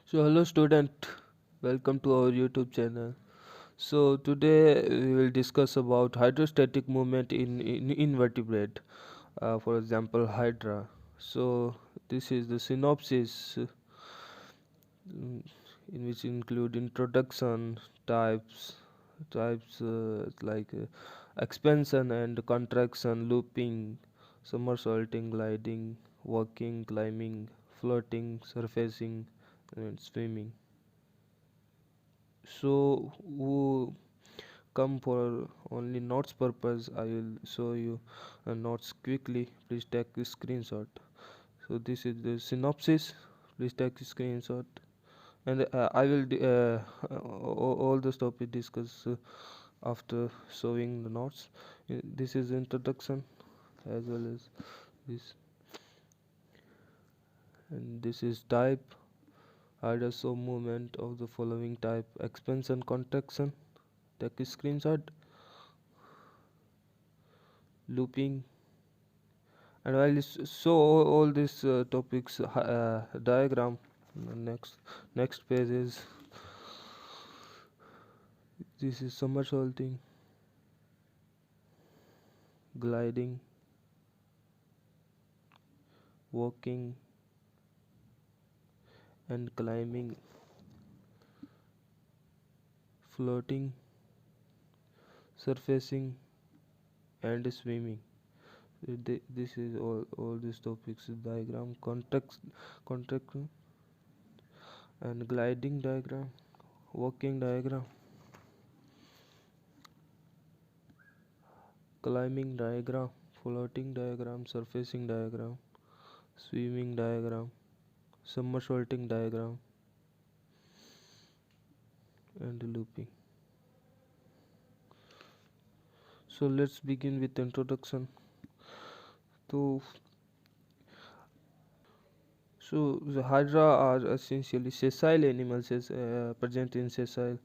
So hello student, welcome to our YouTube channel. So today we will discuss about hydrostatic movement in invertebrate, for example Hydra. So this is the synopsis, mm, in which include introduction, types like expansion and contraction, looping, somersaulting, gliding, walking, climbing, floating, surfacing, and swimming. So who come for only notes purpose, I will show you notes quickly. Please take a screenshot. So this is the synopsis. Please take a screenshot, and I will all the topic discuss after showing the notes. This is introduction as well as this, and this is type. I just show movement of the following type: expansion, contraction. Take a screenshot. Looping. And while show all these topics diagram. Next page is, this is somersaulting, gliding, walking and climbing, floating, surfacing and swimming. This is all these topics diagram, contact and gliding diagram, walking diagram, climbing diagram, floating diagram, surfacing diagram, swimming diagram, somersaulting diagram and looping. So let's begin with introduction. So, the hydra are essentially sessile animals, present in sessile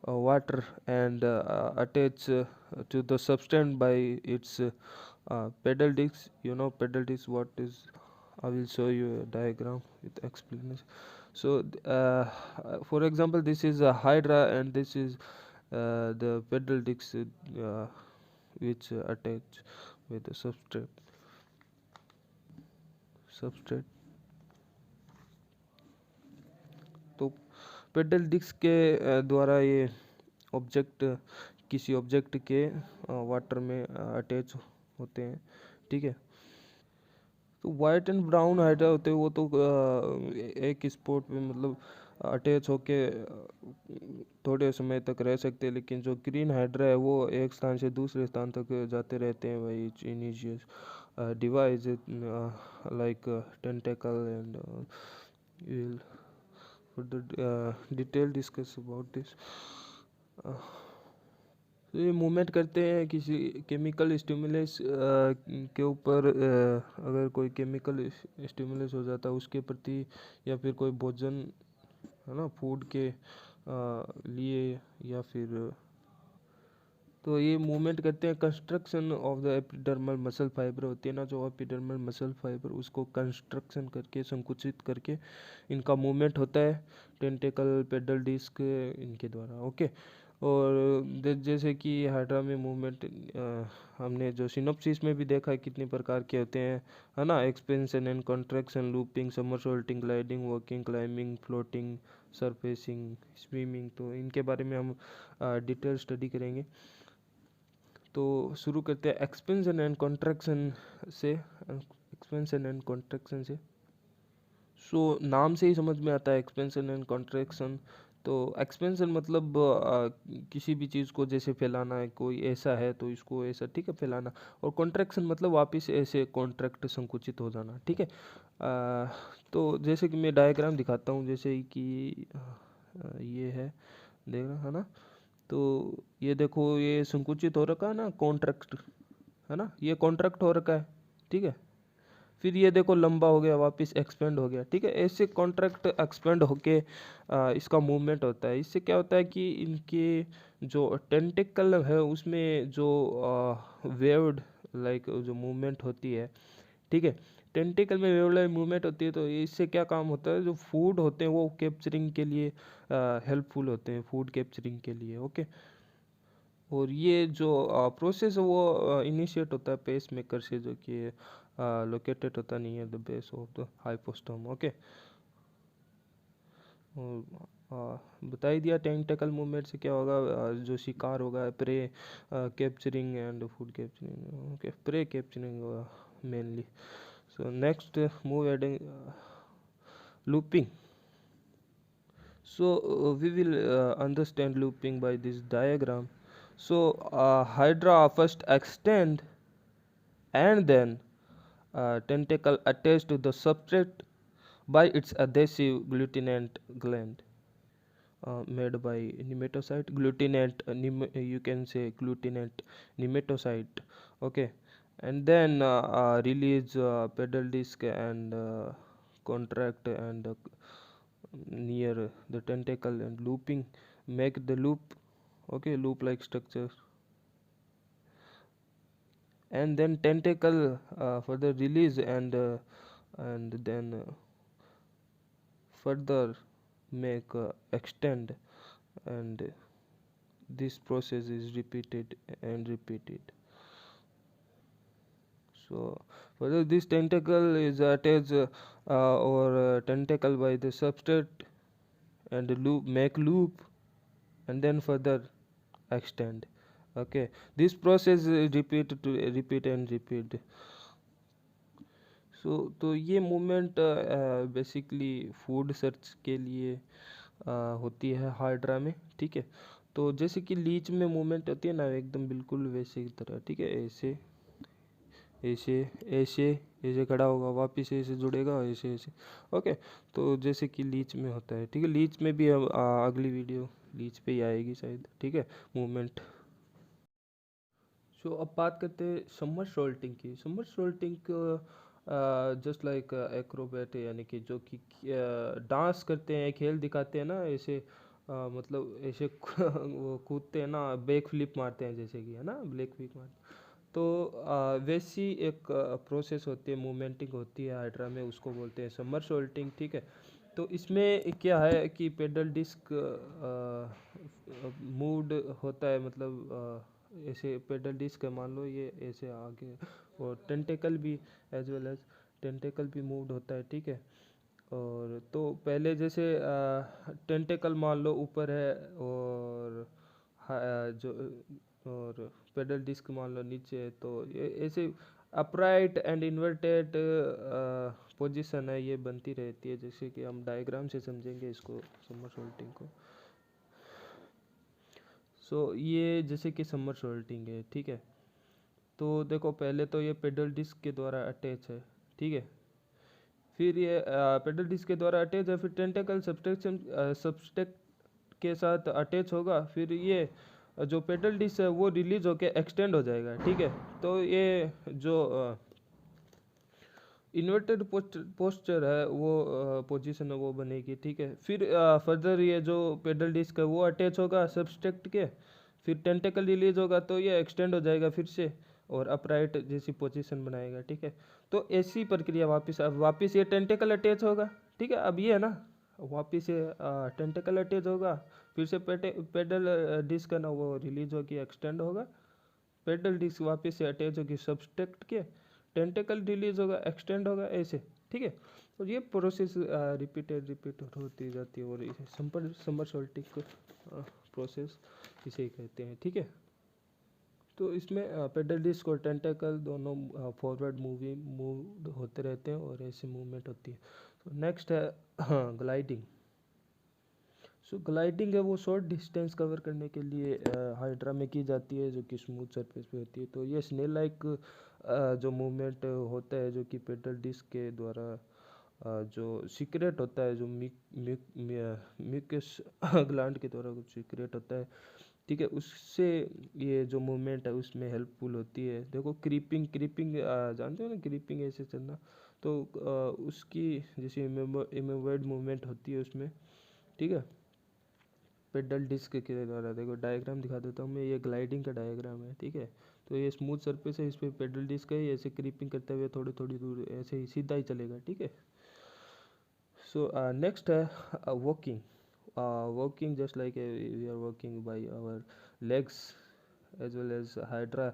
water and attach to the substance by its pedal discs. You know pedal discs what is? I will show you a diagram with explanation. So for example, this is a hydra and this is the pedal discs which attach with the substrate. तो pedal disc के द्वारा ये object किसी object के water में attach होते हैं, ठीक है। तो वाइट एंड ब्राउन हाइड्रा होते हैं वो तो एक स्पॉट पे मतलब अटैच होके थोड़े समय तक रह सकते हैं, लेकिन जो ग्रीन हाइड्रा है वो एक स्थान से दूसरे स्थान तक जाते रहते हैं। वही इनिशियस device like tentacle and will further detailed discuss about this. तो ये मूवमेंट करते हैं किसी केमिकल स्टिमुलस के ऊपर। अगर कोई केमिकल स्टिमुलस हो जाता है उसके प्रति, या फिर कोई भोजन है ना फूड के लिए, या फिर तो ये मूवमेंट करते हैं। Construction of the epidermal muscle fibre होती है ना, जो एपिडर्मल मसल फाइबर उसको कंस्ट्रक्शन करके संकुचित करके इनका मूवमेंट होता है टेंटेकल पेडल डिस्क इनके द्वारा। ओके। और जैसे कि हाइड्रा में मूवमेंट हमने जो सिनोप्सिस में भी देखा है कितने प्रकार के होते हैं, है ना। Expansion and contraction, looping, somersaulting, gliding, walking, climbing, floating, surfacing, swimming. तो इनके बारे में हम डिटेल स्टडी करेंगे। तो शुरू करते हैं एक्सपेंशन एंड कॉन्ट्रैक्शन से। सो नाम से ही समझ में आता है एक्सपेंशन एंड कॉन्ट्रैक्शन। तो एक्सपेंशन मतलब किसी भी चीज़ को जैसे फैलाना है, कोई ऐसा है तो इसको ऐसा, ठीक है, फैलाना। और कॉन्ट्रैक्शन मतलब वापस ऐसे कॉन्ट्रैक्ट संकुचित हो जाना, ठीक है। तो जैसे कि मैं डायग्राम दिखाता हूँ, जैसे कि ये है, देख रहा है ना। तो ये देखो, ये संकुचित हो रखा है ना, कॉन्ट्रैक्ट है ना, ये कॉन्ट्रैक्ट हो रखा है, ठीक है। फिर ये देखो लंबा हो गया, वापस एक्सपेंड हो गया, ठीक है। ऐसे कॉन्ट्रैक्ट एक्सपेंड होके इसका मूवमेंट होता है। इससे क्या होता है कि इनके जो टेंटिकल है उसमें जो वेव्ड लाइक जो मूवमेंट होती है, ठीक है। टेंटिकल में वेवलेट मूवमेंट होती है, तो इससे क्या काम होता है, जो फूड होते हैं वो कैप्चरिंग के लिए हेल्पफुल होते हैं, फूड कैप्चरिंग के लिए। ओके, और ये जो प्रोसेस है वो इनिशिएट होता है पेस मेकर से, जो कि लोकेटेड होता नहीं है the base of the hypostome. Okay, और बता ही दिया टेंटिकल मूवमेंट से क्या होगा, जो शिकार होगा prey capturing and food capturing. Okay, prey capturing mainly. So next move adding looping. So we will understand looping by this diagram. So hydra first extend and then tentacle attached to the substrate by its adhesive glutinate gland made by nematocyte. Glutinate you can say glutinate nematocyte. Okay, and then release pedal disc and contract and near the tentacle and looping make the loop. Okay, loop like structure, and then tentacle further release and then further make extend, and this process is repeated and repeated. So further this tentacle is attached or tentacle by the substrate and loop make loop and then further extend. Okay, this process is repeat and repeat. तो ये movement basically food search के लिए होती है hydra में। ठीक है, तो जैसे कि लीच में मूवमेंट होती है ना, एकदम बिल्कुल वैसे की तरह। ठीक है, ऐसे ऐसे ऐसे ऐसे खड़ा होगा, वापिस ऐसे जुड़ेगा, ऐसे ऐसे। ओके, तो जैसे कि लीच में होता है। ठीक है, लीच में भी अब अगली वीडियो लीच पे ही आएगी शायद। ठीक है, मूवमेंट। सो अब बात करते हैं समर सोल्टिंग की। समर सोल्टिंग जस्ट लाइक एक्रोबैट, यानी कि जो कि डांस करते हैं, खेल दिखाते हैं ना ऐसे, मतलब ऐसे वो कूदते हैं ना, बैक फ्लिप मारते हैं जैसे कि, है ना, ब्लैक फ्लिप मारते। तो वैसी एक प्रोसेस होती है, मूवमेंटिंग होती है हाइड्रा में, उसको बोलते हैं समर सोल्टिंग। ठीक है, तो इसमें क्या है कि पेडल डिस्क मूव्ड होता है, मतलब ऐसे पेडल डिस्क है, मान लो ये ऐसे आगे, और टेंटेकल भी एज वेल एज टेंटेकल भी मूव्ड होता है। ठीक है, और तो पहले जैसे टेंटेकल मान लो ऊपर है, और जो और पेडल डिस्क मान लो नीचे है, तो ये ऐसे अपराइट एंड इन्वर्टेड पोजीशन है, ये बनती रहती है। जैसे कि हम डायग्राम से समझेंगे इसको, समर सोल्टिंग को। सो ये जैसे कि समर सोल्टिंग है। ठीक है, तो देखो पहले तो ये पेडल डिस्क के द्वारा अटैच है। ठीक है, फिर ये पेडल डिस्क के द्वारा अटैच है, फिर टेंटेकल सबस्ट्रेट के साथ अटैच होगा, फिर ये जो पेडल डिस्क है वो रिलीज होके एक्सटेंड हो जाएगा। ठीक है, तो ये जो इन्वर्टेड पोस्चर है वो पोजीशन है वो बनेगी। ठीक है, फिर फर्दर ये जो पेडल डिस्क है वो अटैच होगा सबस्ट्रेट के, फिर टेंटेकल रिलीज होगा तो ये एक्सटेंड हो जाएगा फिर से, और अपराइट जैसी पोजीशन बनाएगा। ठीक है, तो ऐसी प्रक्रिया वापस, अब वापस ये टेंटेकल अटैच होगा। ठीक है, अब ये है ना, वापस ये टेंटेकल अटैच होगा, फिर से पेडल डिस्क है ना वो रिलीज होगी, एक्सटेंड होगा, पेडल डिस्क वापस से अटैच होगी सबस्ट्रेट के, टेंटेकल रिलीज होगा, एक्सटेंड होगा, ऐसे। ठीक है, और ये प्रोसेस रिपीट होती जाती है, और इसे समर सोल्टिंग प्रोसेस इसे ही कहते हैं। ठीक है, तो इसमें पेडल डिस्क और टेंटेकल दोनों फॉरवर्ड मूव होते रहते हैं, और ऐसी मूवमेंट होती है। तो नेक्स्ट है ग्लाइडिंग। सो ग्लाइडिंग है वो शॉर्ट डिस्टेंस कवर करने के लिए हाइड्रा में की जाती है, जो कि स्मूथ सरफेस पे होती है। तो ये स्नेल लाइक जो मूवमेंट होता है, जो कि पेडल डिस्क के द्वारा जो सीक्रेट होता है, जो म्यूकस ग्लैंड के द्वारा कुछ सीक्रेट होता है। ठीक है, उससे ये जो मूवमेंट है उसमें हेल्पफुल होती है। देखो क्रीपिंग क्रीपिंग जानते हो ना, क्रीपिंग ऐसे चलना, तो उसकी जैसे इमेवर्ड मूवमेंट होती है उसमें। ठीक है, पेडल डिस्क के द्वारा। देखो डायग्राम दिखा देता हूँ मैं, ये ग्लाइडिंग का डायग्राम है। ठीक है, तो ये स्मूथ सरफेस है, इस पर पेडल डिस्क है, ऐसे क्रीपिंग करते हुए थोड़ी थोड़ी दूर ऐसे ही सीधा ही चलेगा, ठीक है। सो नेक्स्ट है walking. Walking just like we are walking by our legs as well as hydra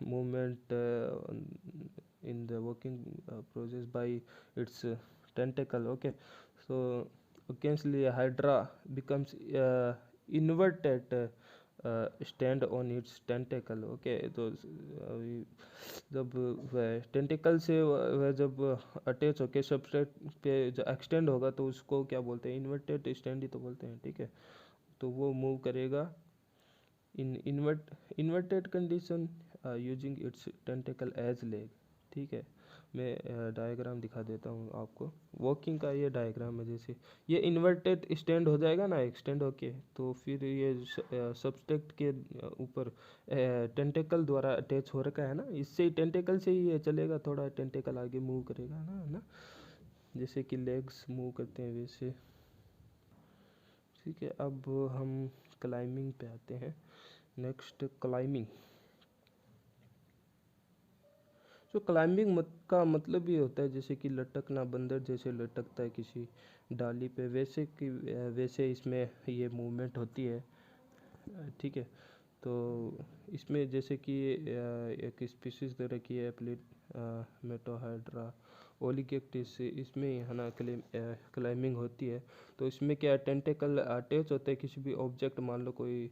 movement in the working process by its tentacle, okay. So occasionally hydra becomes inverted stand on its tentacle, okay. तो जब वह tentacle से वह जब attach होके substrate पे जो extend होगा तो उसको क्या बोलते हैं, इन्वर्टेड स्टैंड ही तो बोलते हैं, ठीक है। तो वो मूव करेगा in inverted condition using its tentacle as leg, ठीक है। मैं डायग्राम दिखा देता हूँ आपको। वॉकिंग का ये डायग्राम है, जैसे ये इन्वर्टेड स्टैंड हो जाएगा ना एक्सटेंड होके, तो फिर ये सबस्ट्रेट के ऊपर टेंटिकल द्वारा अटैच हो रखा है ना, इससे ही टेंटिकल से ही ये चलेगा, थोड़ा टेंटिकल आगे मूव करेगा ना, जैसे कि लेग्स मूव करते हैं वैसे, ठीक है। अब हम क्लाइंबिंग पे आते हैं। Next climbing. तो क्लाइंबिंग का मतलब ये होता है जैसे कि लटकना, बंदर जैसे लटकता है किसी डाली पे, वैसे इसमें ये मूवमेंट होती है, ठीक है। तो इसमें जैसे कि एक स्पीशीज दे रखी है मेटोहाइड्रा ओलिगेक्टिस, इसमें है ना क्लाइंबिंग होती है। तो इसमें क्या टेंटिकल अटैच होते हैं किसी भी ऑब्जेक्ट, मान लो कोई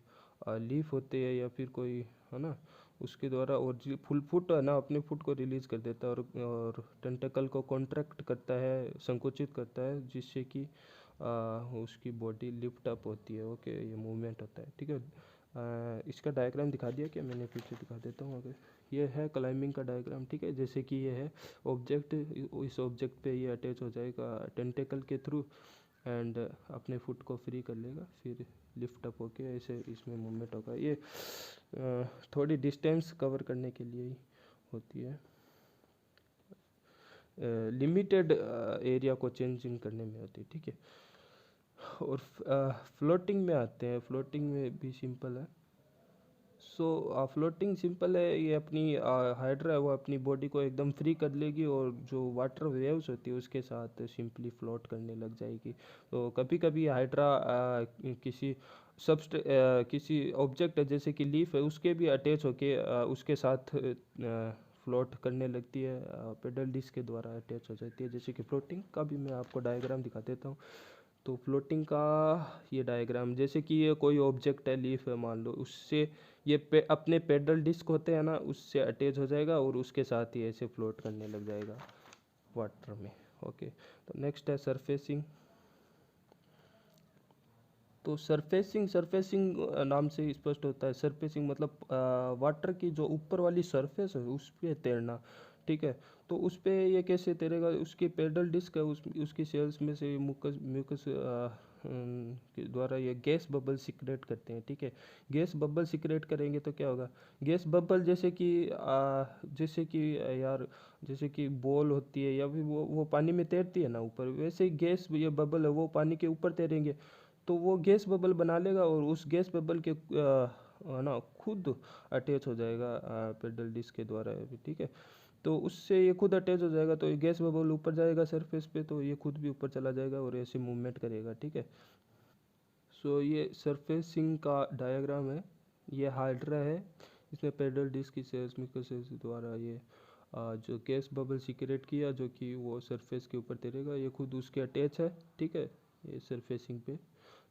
लीफ होती है या फिर कोई, है ना, उसके द्वारा, और फुल फुट है ना अपने फुट को रिलीज कर देता है और टेंटिकल को कॉन्ट्रैक्ट करता है, संकुचित करता है, जिससे कि उसकी बॉडी लिफ्ट अप होती है, ओके, ये मूवमेंट होता है, ठीक है। इसका डायग्राम दिखा दिया क्या मैंने, पीछे दिखा देता हूँ। अगर ये है क्लाइंबिंग का डायग्राम, ठीक है। जैसे कि ये है ऑब्जेक्ट, इस ऑब्जेक्ट पे ये अटैच हो जाएगा टेंटिकल के थ्रू एंड अपने फुट को फ्री कर लेगा, फिर लिफ्ट अप होके ऐसे इसमें मूवमेंट होगा। ये थोड़ी डिस्टेंस कवर करने के लिए ही होती है, लिमिटेड एरिया को चेंजिंग करने में होती है, ठीक है। और फ्लोटिंग में आते हैं। फ्लोटिंग में भी सिंपल है। सो फ्लोटिंग सिंपल है, ये अपनी हाइड्रा है वो अपनी बॉडी को एकदम फ्री कर लेगी और जो वाटर वेव्स होती है उसके साथ सिंपली फ्लोट करने लग जाएगी। तो कभी कभी हाइड्रा किसी किसी ऑब्जेक्ट जैसे कि लीफ है उसके भी अटैच होके उसके साथ फ्लोट करने लगती है, पेडल डिस्क के द्वारा अटैच हो जाती है। जैसे कि फ्लोटिंग का भी मैं आपको डायग्राम दिखा देता हूँ। तो फ्लोटिंग का ये डायग्राम, जैसे कि ये कोई ऑब्जेक्ट है, लीफ है मान लो, उससे ये अपने पेडल डिस्क होते हैं ना, उससे अटैच हो जाएगा और उसके साथ ही ऐसे फ्लोट करने लग जाएगा वाटर में, ओके। तो नेक्स्ट है सरफेसिंग। तो सरफेसिंग नाम से ही स्पष्ट होता है। सरफेसिंग मतलब वाटर की जो ऊपर वाली सरफेस है उस पर तैरना, ठीक है। तो उस पर ये कैसे तैरेगा, उसकी पेडल डिस्क है, उसकी सेल्स में से म्यूकस के द्वारा ये गैस बबल सिक्रेट करते हैं, ठीक है। गैस बबल सिक्रेट करेंगे तो क्या होगा, गैस बबल जैसे कि यार जैसे कि बॉल होती है या फिर वो पानी में तैरती है ना ऊपर, वैसे ही गैस ये बबल है वो पानी के ऊपर तैरेंगे, तो वो गैस बबल बना लेगा और उस गैस बबल के ना खुद अटैच हो जाएगा पेडल डिस्क के द्वारा भी, ठीक है। तो उससे ये खुद अटैच हो जाएगा, तो ये गैस बबल ऊपर जाएगा सरफेस पे, तो ये खुद भी ऊपर चला जाएगा और ऐसे मूवमेंट करेगा, ठीक है। सो ये सरफेसिंग का डायग्राम है। ये हाइड्रा है, इसमें पेडल डिस्क की सेल्स द्वारा ये जो गैस बबल सिक्रेट किया जो कि वो सरफेस के ऊपर तैरेगा, ये खुद उसके अटैच है, ठीक है। ये सरफेसिंग पे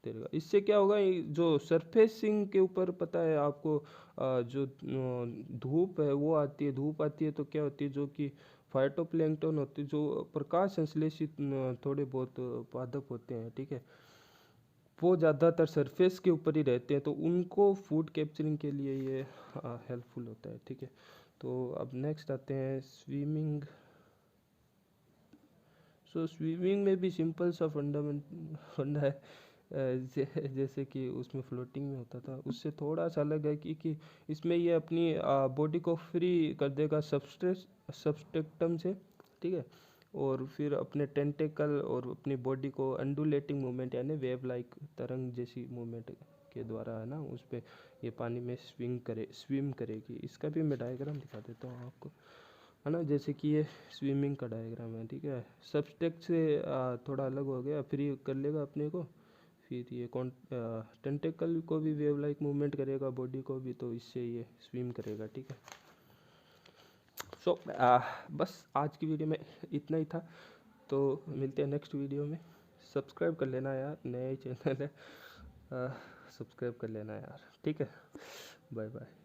तैरेगा। इससे क्या होगा, जो सरफेसिंग के ऊपर पता है आपको जो धूप है वो आती है, धूप आती है तो क्या होती है, जो कि फाइटोप्लैंक्टन होती है, जो प्रकाश संश्लेषित थोड़े बहुत पादप होते हैं, ठीक है, वो ज़्यादातर सरफेस के ऊपर ही रहते हैं, तो उनको फूड कैप्चरिंग के लिए ये हेल्पफुल होता है, ठीक है। तो अब नेक्स्ट आते हैं स्विमिंग। सो स्विमिंग में भी सिंपल सा फंडा है, जैसे कि उसमें फ्लोटिंग में होता था, उससे थोड़ा सा अलग है कि इसमें ये अपनी बॉडी को फ्री कर देगा सबस्ट्रेक्टम से, ठीक है। और फिर अपने टेंटिकल और अपनी बॉडी को अंडुलेटिंग मूवमेंट यानी वेव लाइक तरंग जैसी मूवमेंट के द्वारा है ना उस पर ये पानी में स्विम करेगी। इसका भी मैं डायग्राम दिखा देता हूँ आपको, है ना। जैसे कि ये स्विमिंग का डायग्राम है, ठीक है। सबस्टेक्स से थोड़ा अलग हो गया, फिर ये कर लेगा अपने को, फिर ये टेंटेकल को भी वेव लाइक मूवमेंट करेगा, बॉडी को भी, तो इससे ये स्विम करेगा, ठीक है। सो बस आज की वीडियो में इतना ही था, तो मिलते हैं नेक्स्ट वीडियो में। सब्सक्राइब कर लेना यार, नया ही चैनल है, सब्सक्राइब कर लेना यार, ठीक है। Bye bye.